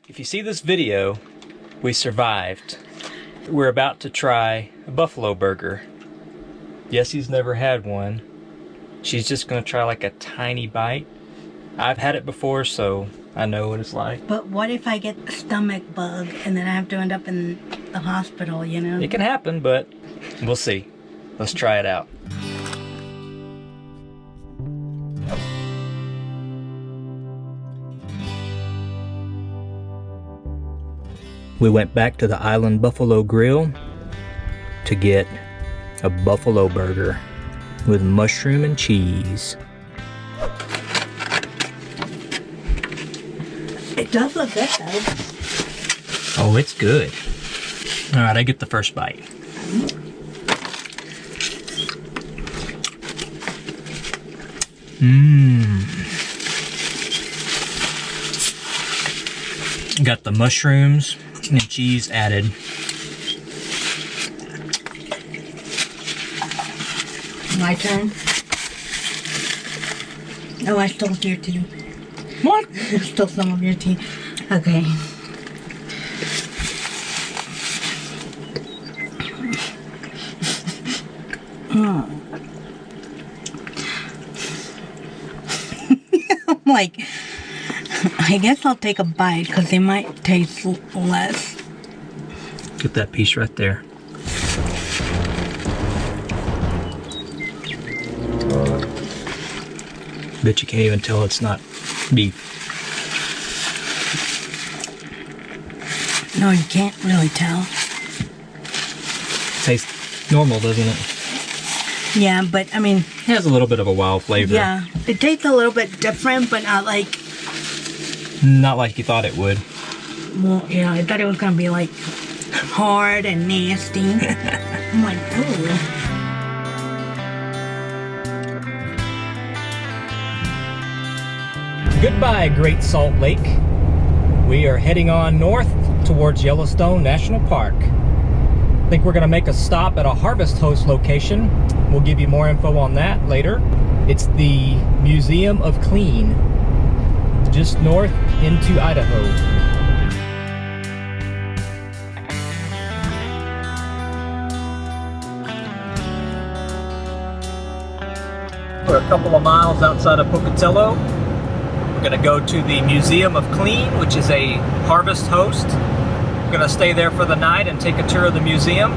If you see this video, we survived. We're about to try a buffalo burger. Yessie's never had one. She's just gonna try like a tiny bite. I've had it before, so I know what it's like. But what if I get a stomach bug and then I have to end up in the hospital, you know? It can happen, but we'll see. Let's try it out. We went back to the Island Buffalo Grill to get a buffalo burger with mushroom and cheese. It does look good though. Oh, it's good. All right, I get the first bite. Got the mushrooms and cheese added. My turn. Oh, I stole your tea. What? I stole some of your tea. Okay. I'm like, I guess I'll take a bite because they might taste less. Get that piece right there. Bet you can't even tell it's not beef. No, you can't really tell. Tastes normal, doesn't it? Yeah, but I mean... It has a little bit of a wild flavor. Yeah, it tastes a little bit different, but not like... Not like you thought it would. Well, yeah, I thought it was gonna be like hard and nasty. I'm like, ooh. Goodbye, Great Salt Lake. We are heading on north towards Yellowstone National Park. I think we're gonna make a stop at a Harvest Host location. We'll give you more info on that later. It's the Museum of Clean, just north into Idaho. We're a couple of miles outside of Pocatello. We're gonna go to the Museum of Clean, which is a Harvest Host. We're gonna stay there for the night and take a tour of the museum.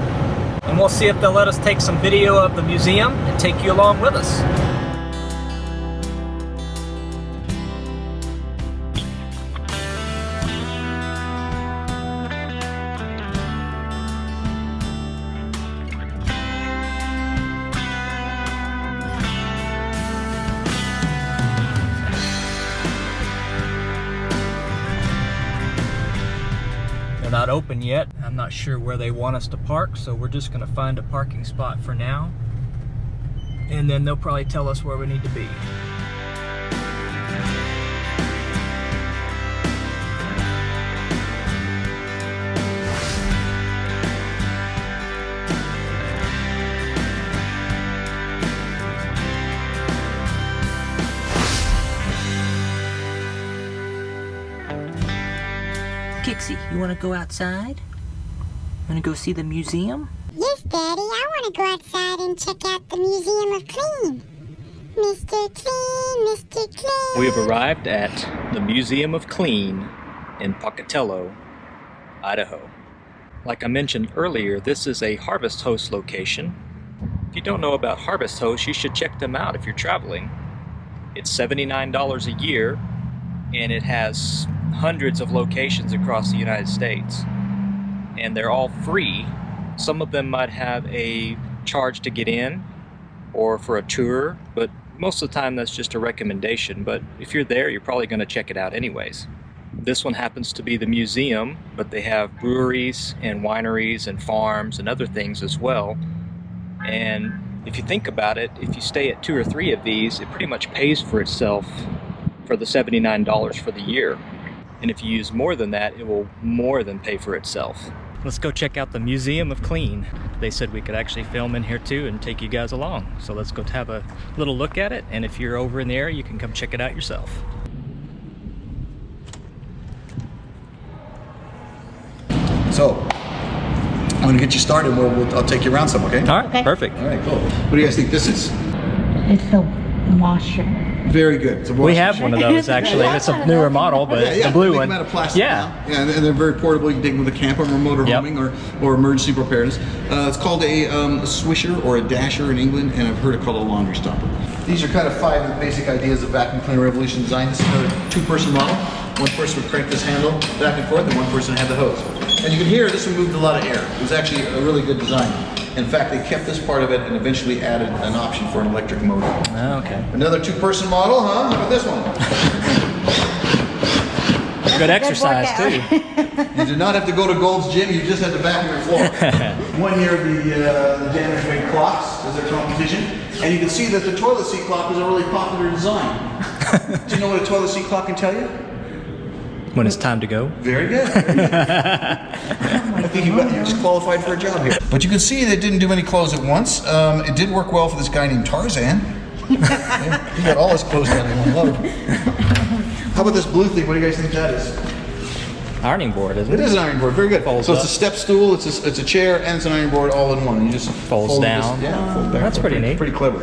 And we'll see if they'll let us take some video of the museum and take you along with us. They're not open yet. I'm not sure where they want us to park, so we're just gonna find a parking spot for now. And then they'll probably tell us where we need to be. Kixie, you want to go outside? Want to go see the museum? Yes, Daddy, I want to go outside and check out the Museum of Clean. Mr. Clean, Mr. Clean. We have arrived at the Museum of Clean in Pocatello, Idaho. Like I mentioned earlier, this is a Harvest Host location. If you don't know about Harvest Host, you should check them out if you're traveling. It's $79 a year, and it has hundreds of locations across the United States. And they're all free. Some of them might have a charge to get in or for a tour, but most of the time that's just a recommendation. But if you're there, you're probably going to check it out anyways. This one happens to be the museum, but they have breweries and wineries and farms and other things as well. And if you think about it, if you stay at 2 or 3 of these, it pretty much pays for itself for the $79 for the year. And if you use more than that, it will more than pay for itself. Let's go check out the Museum of Clean. They said we could actually film in here too and take you guys along. So let's go have a little look at it, and if you're over in the area, you can come check it out yourself. So, I'm going to get you started. I'll take you around some, okay? All right, Okay. perfect. All right, cool. What do you guys think this is? It's a washer. Very good. It's a We washing have machine. one of those actually. It's a newer model, but Yeah, the blue they one. make them out of plastic Yeah. now. Yeah, and they're very portable. You can take them with a camper, remote Yep. homing, or emergency preparedness. It's called a swisher or a dasher in England, and I've heard it called a laundry stopper. These are kind of 5 of the basic ideas of vacuum cleaner revolution design. This is another 2-person model. One person would crank this handle back and forth, and one person had the hose. And you can hear this one moved a lot of air. It was actually a really good design. In fact, they kept this part of it and eventually added an option for an electric motor. Oh, okay. Another 2-person model, huh? How about this one? Good exercise workout. too. You did not have to go to Gold's Gym, you just had to vacuum your floor. One year the Janitors made clocks as their competition, and you can see that the toilet seat clock is a really popular design. Do you know what a toilet seat clock can tell you? When it's time to go. Very good. Very good. I think you're just qualified for a job here. But you can see they didn't do any clothes at once. It did work well for this guy named Tarzan. He got all his clothes down in one load. How about this blue thing? What do you guys think that is? Ironing board, isn't It it? is an ironing board, very good. Folds so it's up. a step stool, it's a chair, and it's an ironing board all in one. You just Folds fold down. This, yeah, fold back. That's pretty neat. Pretty clever.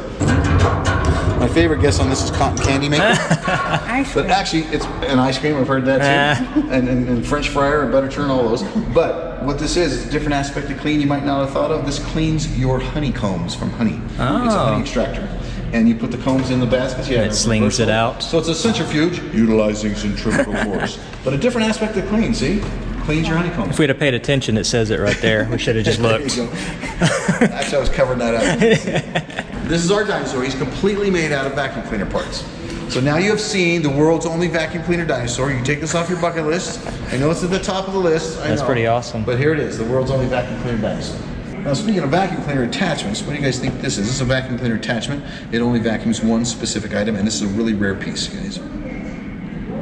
My favorite guess on this is cotton candy maker. Ice But cream. actually, it's an ice cream. I've heard that too, and French fryer and butter churn, all those. But what this is a different aspect of clean you might not have thought of. This cleans your honeycombs from honey. It's a honey extractor, and you put the combs in the baskets. Yeah, And it slings it out. So it's a centrifuge utilizing centrifugal force, but a different aspect of clean. See, cleans your honeycombs. If we'd have paid attention, it says it right there. We should have just There looked. you go. Actually, I was covering that up. This is our dinosaur. He's completely made out of vacuum cleaner parts. So now you have seen the world's only vacuum cleaner dinosaur. You can take this off your bucket list. I know it's at the top of the list. I That's know. pretty awesome. But here it is, the world's only vacuum cleaner dinosaur. Now, speaking of vacuum cleaner attachments, what do you guys think this is? This is a vacuum cleaner attachment. It only vacuums one specific item, and this is a really rare piece, guys.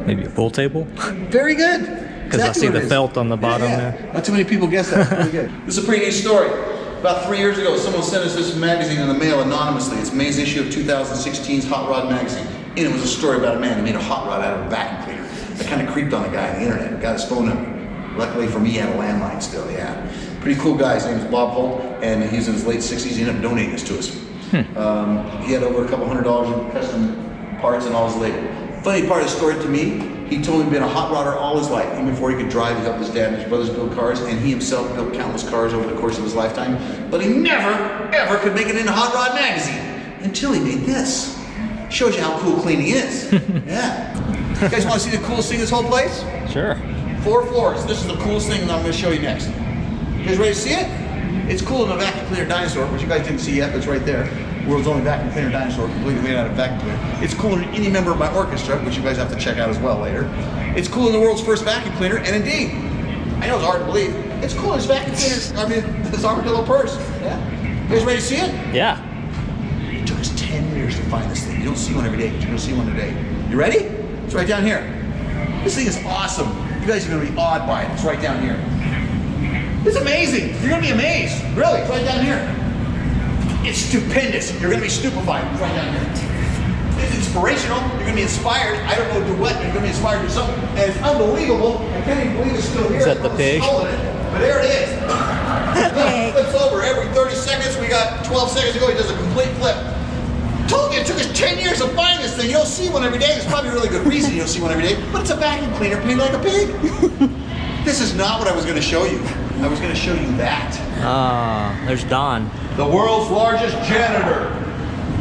Maybe a pool table? Very good. Because I see the felt on the bottom there. Not too many people guess that. It's really good. This is a pretty neat story. About 3 years ago, someone sent us this magazine in the mail anonymously. It's May's issue of 2016's Hot Rod magazine. And it was a story about a man who made a hot rod out of a vacuum cleaner. That kind of creeped on a guy on the internet. Got his phone number. Luckily for me, he had a landline still, yeah. Pretty cool guy. His name is Bob Holt, and he's in his late 60s. He ended up donating this to us. He had over a couple $100 in custom parts and all his labor. Funny part of the story to me, he told me he'd been a hot rodder all his life. Even before he could drive, he helped his dad and his brothers build cars, and he himself built countless cars over the course of his lifetime. But he never, ever could make it in a Hot Rod magazine until he made this. Shows you how cool cleaning is. Yeah. You guys want to see the coolest thing in this whole place? Sure. 4 floors. This is the coolest thing that I'm going to show you next. You guys ready to see it? It's cool in a vacuum cleaner dinosaur, which you guys didn't see yet, but it's right there. World's only vacuum cleaner dinosaur, completely made out of vacuum cleaner. It's cooler than any member of my orchestra, which you guys have to check out as well later. It's cooler than the world's first vacuum cleaner, and indeed, I know it's hard to believe, it's cooler than this vacuum cleaner, this armadillo purse. Yeah? You guys ready to see it? Yeah. It took us 10 years to find this thing. You don't see one every day, but you're going to see one today. You ready? It's right down here. This thing is awesome. You guys are going to be awed by it. It's right down here. It's amazing. You're going to be amazed. Really, it's right down here. It's stupendous. You're going to be stupefied. It's right down here. It's inspirational. You're going to be inspired. I don't know to do what, but you're going to be inspired to do something. And it's unbelievable. I can't even believe it's still here. Is that the pig? But there it is. It flips over every 30 seconds. We got 12 seconds ago. He does a complete flip. Told you it took us 10 years to find this thing. You don't see one every day. There's probably a really good reason you don't see one every day. But it's a vacuum cleaner painted like a pig. This is not what I was going to show you. I was going to show you that. Ah, there's Don. The world's largest janitor,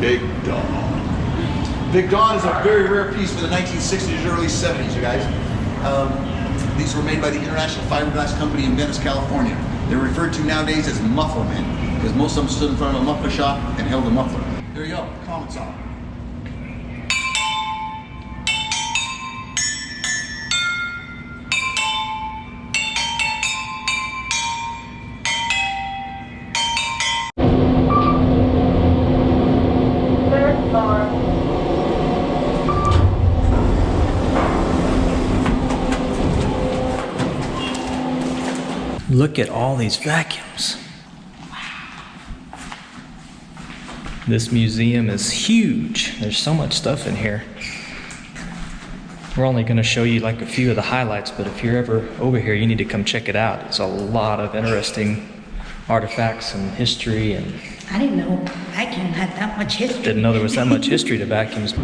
Big Don. Big Don is a very rare piece for the 1960s, early 70s, you guys. These were made by the International Fiberglass Company in Venice, California. They're referred to nowadays as muffler men, because most of them stood in front of a muffler shop and held a muffler. Here you go, comments on it. Look at all these vacuums. This museum is huge. There's so much stuff in here. We're only going to show you like a few of the highlights, but if you're ever over here, you need to come check it out. It's a lot of interesting artifacts and history, and I didn't know vacuum had that much history. didn't know there was that much history to vacuums.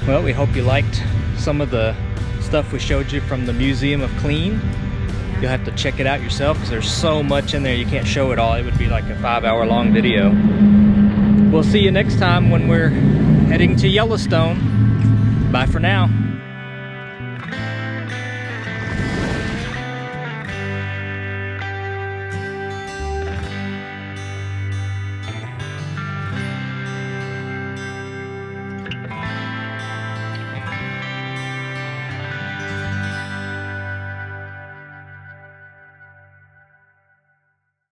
Well, we hope you liked some of the stuff we showed you from the Museum of Clean. You'll have to check it out yourself because there's so much in there you can't show it all. It would be like a 5-hour-long video. We'll see you next time when we're heading to Yellowstone. Bye for now.